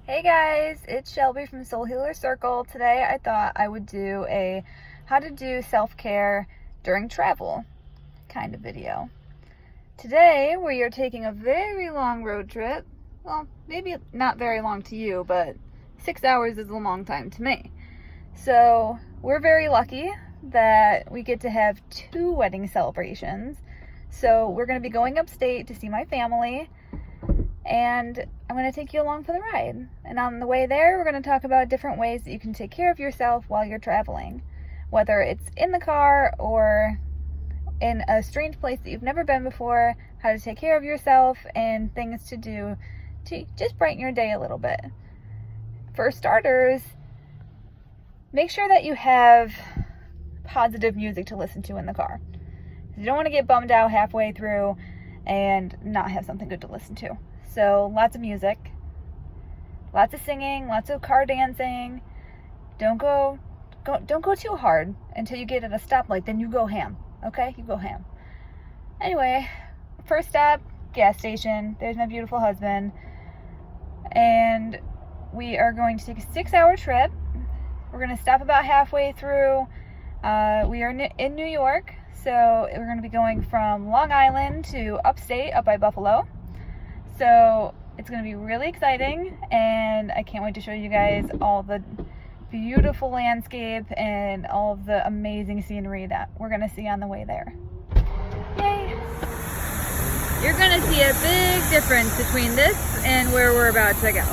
Hey guys, it's Shelby from Soul Healer Circle. Today I thought I would do a how to do self-care during travel kind of video. Today we are taking a very long road trip. Well, maybe not very long to you, but 6 hours is a long time to me. So we're very lucky that we get to have 2 wedding celebrations. So we're going to be going upstate to see my family, and I'm going to take you along for the ride. And on the way there, we're going to talk about different ways that you can take care of yourself while you're traveling, whether it's in the car or in a strange place that you've never been before, how to take care of yourself, and things to do to just brighten your day a little bit. For starters, make sure that you have positive music to listen to in the car. You don't want to get bummed out halfway through and not have something good to listen to. So lots of music, lots of singing, lots of car dancing. Don't go too hard until you get at a stoplight. Then you go ham. Okay, you go ham. Anyway, first stop, gas station. There's my beautiful husband, and we are going to take a 6-hour trip. We're going to stop about halfway through. We are in New York, so we're going to be going from Long Island to upstate, up by Buffalo. So it's going to be really exciting, and I can't wait to show you guys all the beautiful landscape and all of the amazing scenery that we're going to see on the way there. Yay! You're going to see a big difference between this and where we're about to go.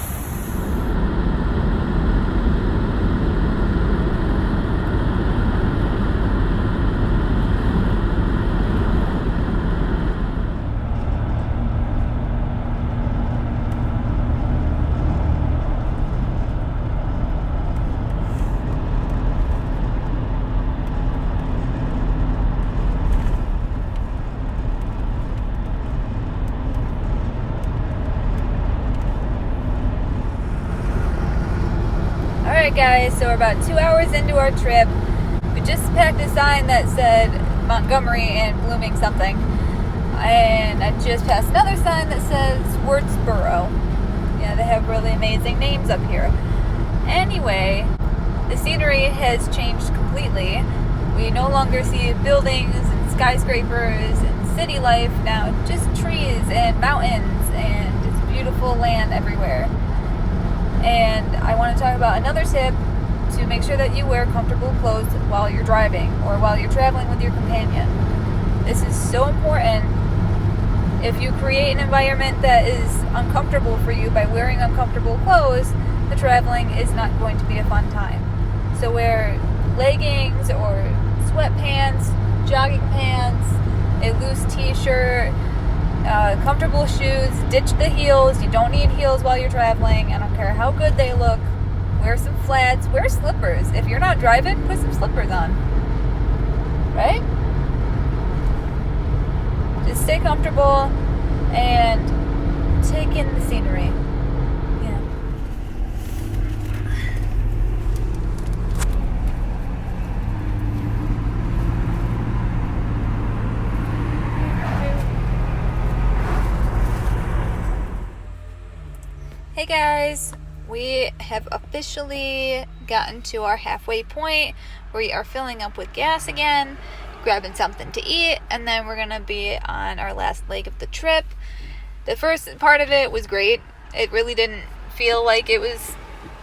Alright guys, so we're about 2 hours into our trip. We just packed a sign that said Montgomery and Blooming something. And I just passed another sign that says Wurtsboro. Yeah, they have really amazing names up here. Anyway, the scenery has changed completely. We no longer see buildings and skyscrapers and city life. Now just trees and mountains and just beautiful land everywhere. And I want to talk about another tip to make sure that you wear comfortable clothes while you're driving or while you're traveling with your companion. This is so important. If you create an environment that is uncomfortable for you by wearing uncomfortable clothes, the traveling is not going to be a fun time. So wear leggings or sweatpants, jogging pants, a loose t-shirt, comfortable shoes. Ditch the heels. You don't need heels while you're traveling. I don't care how good they look. Wear some flats. Wear slippers. If you're not driving, put some slippers on. Right? Just stay comfortable and take in the scenery. Yeah. Hey guys, we have officially gotten to our halfway point. We are filling up with gas again, grabbing something to eat, and then we're gonna be on our last leg of the trip. The first part of it was great. It really didn't feel like it was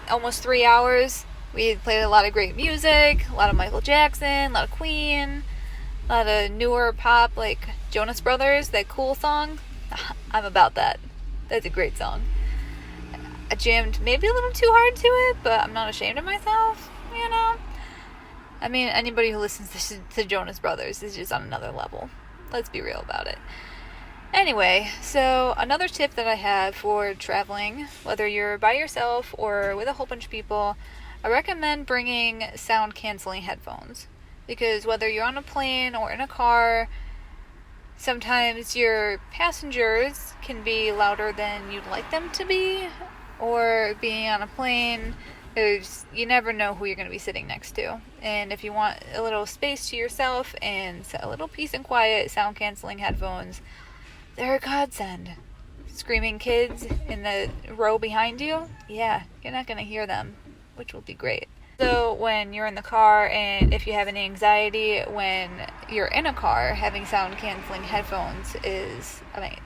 almost 3 hours. We played a lot of great music, a lot of Michael Jackson, a lot of Queen, a lot of newer pop like Jonas Brothers, that Cool song. I'm about that. That's a great song. I jammed maybe a little too hard to it, but I'm not ashamed of myself, you know? I mean, anybody who listens to Jonas Brothers is just on another level. Let's be real about it. Anyway, so another tip that I have for traveling, whether you're by yourself or with a whole bunch of people, I recommend bringing sound-canceling headphones. Because whether you're on a plane or in a car, sometimes your passengers can be louder than you'd like them to be. Or being on a plane, you never know who you're going to be sitting next to. And if you want a little space to yourself and a little peace and quiet, sound canceling headphones, they're a godsend. screaming kids in the row behind you, yeah, you're not going to hear them, which will be great. So when you're in the car, and if you have any anxiety when you're in a car, having sound canceling headphones is amazing.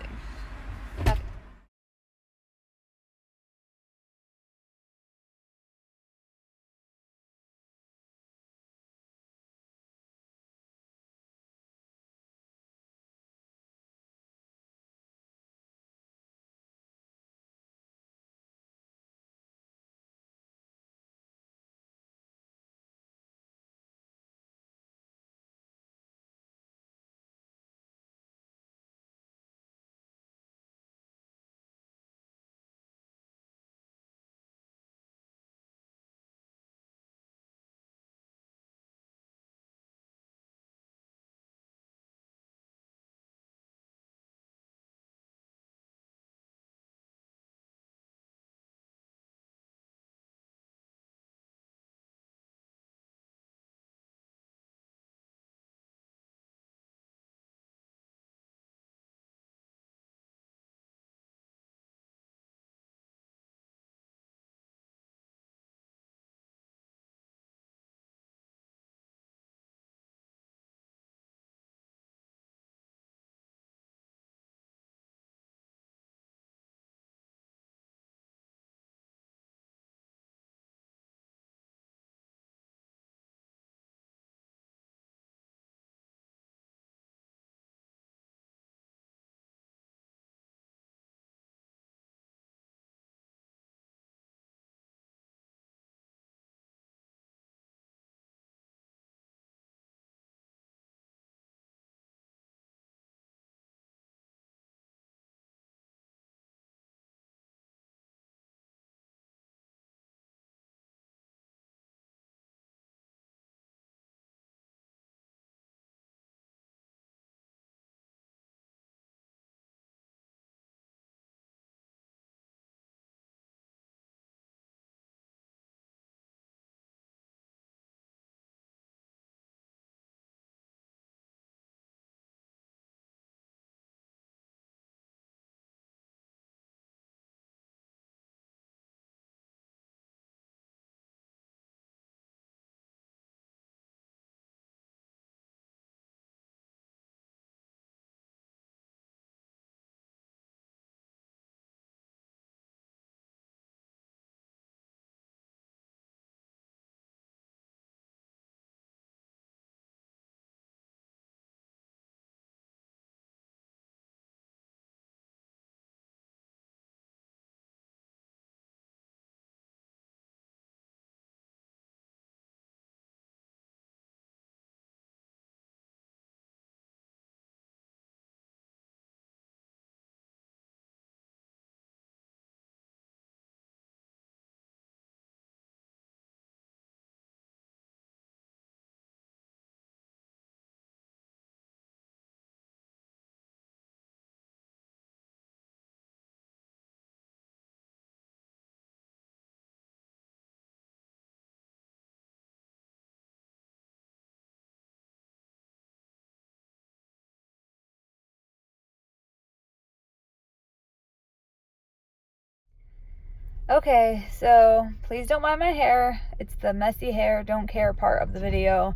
Okay, so please don't mind my hair. It's the messy hair, don't care part of the video.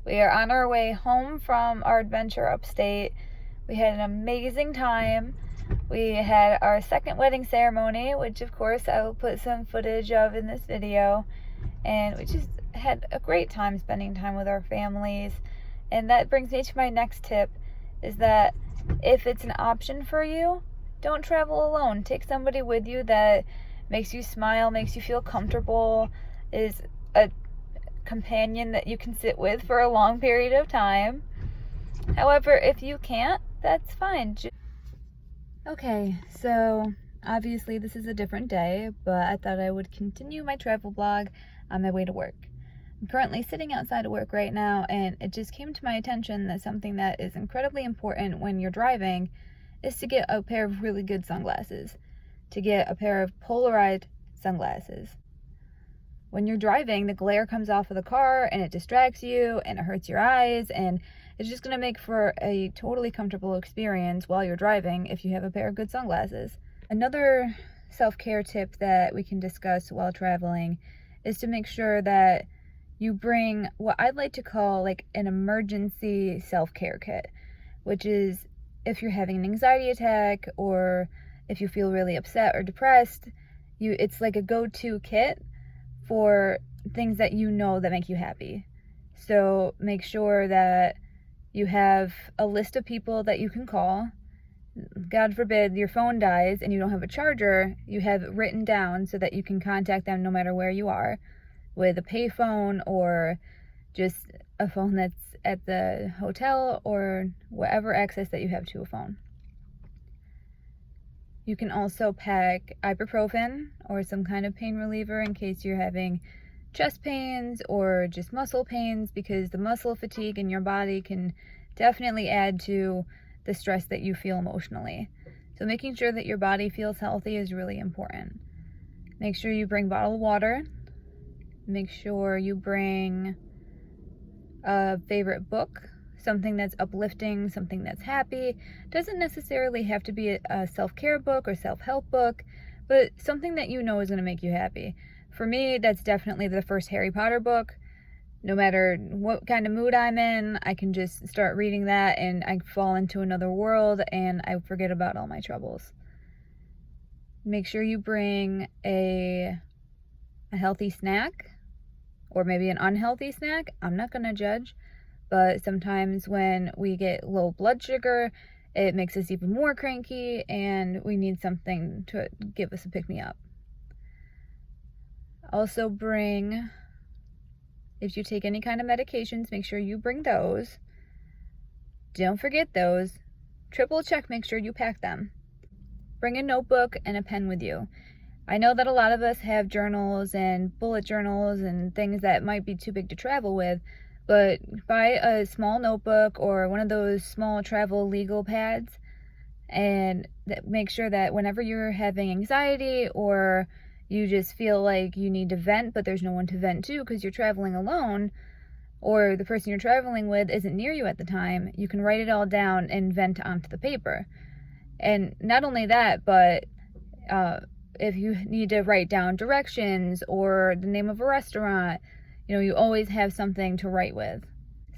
We are on our way home from our adventure upstate. We had an amazing time. We had our second wedding ceremony, which of course I will put some footage of in this video. And we just had a great time spending time with our families. And that brings me to my next tip, is that if it's an option for you, don't travel alone. Take somebody with you that makes you smile, makes you feel comfortable, is a companion that you can sit with for a long period of time. However, if you can't, that's fine. Okay, so obviously this is a different day, but I thought I would continue my travel vlog on my way to work. I'm currently sitting outside of work right now, and it just came to my attention that something that is incredibly important when you're driving is to get a pair of really good sunglasses. To get a pair of polarized sunglasses. When you're driving, the glare comes off of the car and it distracts you and it hurts your eyes, and it's just going to make for a totally comfortable experience while you're driving if you have a pair of good sunglasses. Another self-care tip that we can discuss while traveling is to make sure that you bring what I'd like to call like an emergency self-care kit, which is if you're having an anxiety attack or if you feel really upset or depressed, it's like a go-to kit for things that you know that make you happy. So make sure that you have a list of people that you can call. God forbid your phone dies and you don't have a charger, you have it written down so that you can contact them no matter where you are, with a payphone or just a phone that's at the hotel or whatever access that you have to a phone. You can also pack ibuprofen or some kind of pain reliever in case you're having chest pains or just muscle pains, because the muscle fatigue in your body can definitely add to the stress that you feel emotionally. So making sure that your body feels healthy is really important. Make sure you bring bottled water. Make sure you bring a favorite book, something that's uplifting, something that's happy. Doesn't necessarily have to be a self-care book or self-help book, but something that you know is going to make you happy. For me, that's definitely the first Harry Potter book. No matter what kind of mood I'm in, I can just start reading that and I fall into another world and I forget about all my troubles. Make sure you bring a healthy snack, or maybe an unhealthy snack. I'm not going to judge, but sometimes when we get low blood sugar, it makes us even more cranky and we need something to give us a pick-me-up. Also bring, if you take any kind of medications, make sure you bring those. Don't forget those. Triple check, make sure you pack them. Bring a notebook and a pen with you. I know that a lot of us have journals and bullet journals and things that might be too big to travel with, but buy a small notebook or one of those small travel legal pads and make sure that whenever you're having anxiety or you just feel like you need to vent, but there's no one to vent to because you're traveling alone, or the person you're traveling with isn't near you at the time, you can write it all down and vent onto the paper. And not only that, but if you need to write down directions or the name of a restaurant, you always have something to write with.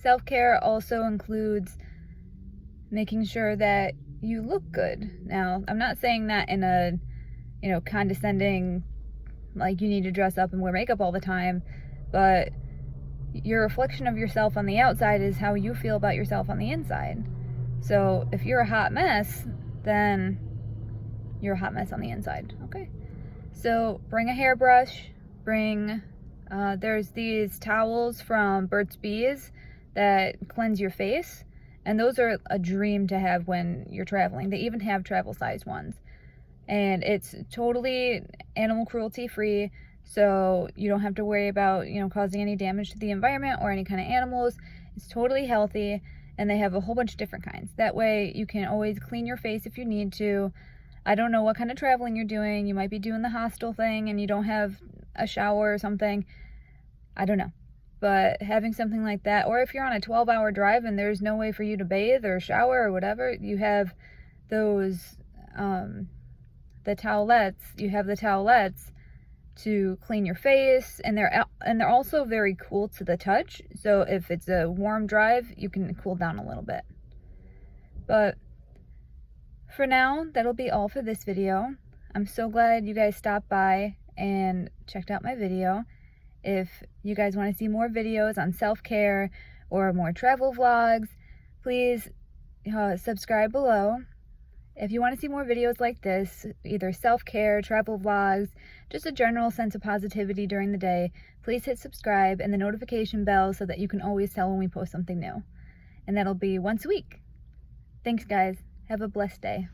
Self-care also includes making sure that you look good. Now, I'm not saying that in a, condescending, like you need to dress up and wear makeup all the time, but your reflection of yourself on the outside is how you feel about yourself on the inside. So if you're a hot mess, then you're a hot mess on the inside. Okay. So bring a hairbrush, there's these towels from Burt's Bees that cleanse your face, and those are a dream to have when you're traveling. They even have travel size ones. And it's totally animal cruelty free, so you don't have to worry about, causing any damage to the environment or any kind of animals. It's totally healthy, and they have a whole bunch of different kinds. That way you can always clean your face if you need to. I don't know what kind of traveling you're doing. You might be doing the hostel thing and you don't have a shower or something. I don't know. But having something like that, or if you're on a 12-hour drive and there's no way for you to bathe or shower or whatever, you have those the towelettes to clean your face, and they're also very cool to the touch. So if it's a warm drive, you can cool down a little bit. But for now, that'll be all for this video. I'm so glad you guys stopped by and checked out my video. If you guys want to see more videos on self-care or more travel vlogs, please subscribe below. If you want to see more videos like this, either self-care, travel vlogs, just a general sense of positivity during the day, please hit subscribe and the notification bell so that you can always tell when we post something new. And that'll be once a week. Thanks, guys. Have a blessed day.